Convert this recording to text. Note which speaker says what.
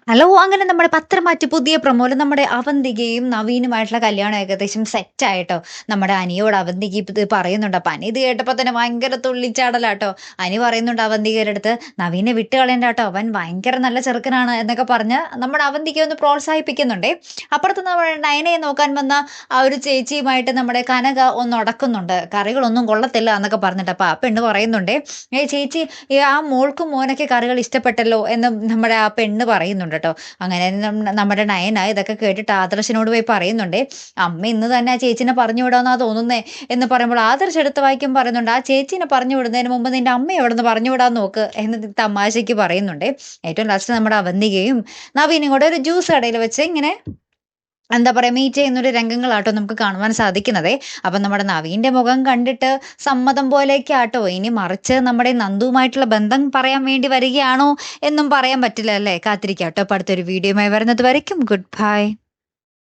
Speaker 1: Hello! അങ്ങനെ നമ്മുടെ പത്രം മാറ്റി പുതിയ പ്രൊമോല് നമ്മുടെ അവന്തികയും നവീനുമായിട്ടുള്ള കല്യാണം ഏകദേശം സെറ്റായിട്ടോ. നമ്മുടെ അനിയോട് അവന്തിക ഇത് പറയുന്നുണ്ട്. അപ്പൊ അനി ഇത് കേട്ടപ്പോ തന്നെ ഭയങ്കര തുള്ളിച്ചാടലാട്ടോ. അനി പറയുന്നുണ്ട് അവന്തികയുടെ അടുത്ത്, "നവീനെ വിട്ട് കളയണ്ടാട്ടോ. അവൻ ഭയങ്കര നല്ല ചെറുക്കനാണ്" എന്നൊക്കെ പറഞ്ഞ് നമ്മുടെ അവന്തികയെ ഒന്ന് പ്രോത്സാഹിപ്പിക്കുന്നുണ്ടേ. അപ്പുറത്ത് നമ്മുടെ നയനയെ നോക്കാൻ വന്ന ആ ഒരു ചേച്ചിയുമായിട്ട് നമ്മുടെ കനക ഒന്ന് ഒടക്കുന്നുണ്ട്. "കറികളൊന്നും കൊള്ളത്തില്ല" എന്നൊക്കെ പറഞ്ഞിട്ട്. അപ്പൊ ആ പെണ്ണ് പറയുന്നുണ്ടേ, "ഏയ് ചേച്ചി, ആ മോൾക്കും മോനൊക്കെ കറികൾ ഇഷ്ടപ്പെട്ടല്ലോ" എന്ന് നമ്മുടെ ആ പെണ്ണ് പറയുന്നുണ്ട് ട്ടോ. അങ്ങനെ നമ്മുടെ നയന ഇതൊക്കെ കേട്ടിട്ട് ആദർശിനോട് പോയി പറയുന്നുണ്ടേ, "അമ്മ ഇന്ന് തന്നെ ആ ചേച്ചീനെ പറഞ്ഞു വിടാന്നാ തോന്നുന്നേ" എന്ന് പറയുമ്പോൾ ആദർശ് എടുത്ത വായിക്കും പറയുന്നുണ്ട്, "ആ ചേച്ചീനെ പറഞ്ഞു വിടുന്നതിന് മുമ്പ് നിന്റെ അമ്മയെ അവിടുന്ന് പറഞ്ഞു വിടാൻ നോക്ക്" എന്ന് തമാശയ്ക്ക് പറയുന്നുണ്ടേ. ഏറ്റവും ലാസ്റ്റ് നമ്മുടെ അവന്തികയും നവീനും കൂടെ ഒരു ജ്യൂസ് കടയിൽ വെച്ച് ഇങ്ങനെ എന്താ പറയാ മീറ്റ് ചെയ്യുന്നൊരു രംഗങ്ങളാട്ടോ നമുക്ക് കാണുവാൻ സാധിക്കുന്നതേ. അപ്പൊ നമ്മുടെ നവീന്റെ മുഖം കണ്ടിട്ട് സമ്മതം പോലെയൊക്കെയാട്ടോ. ഇനി മറിച്ച് നമ്മുടെ നന്ദുവുമായിട്ടുള്ള ബന്ധം പറയാൻ വേണ്ടി വരികയാണോ എന്നും പറയാൻ പറ്റില്ല അല്ലേ. കാത്തിരിക്കാട്ടോ. അപ്പൊ അടുത്തൊരു വീഡിയോയുമായി വരുന്നത് വരയ്ക്കും ഗുഡ് ബൈ.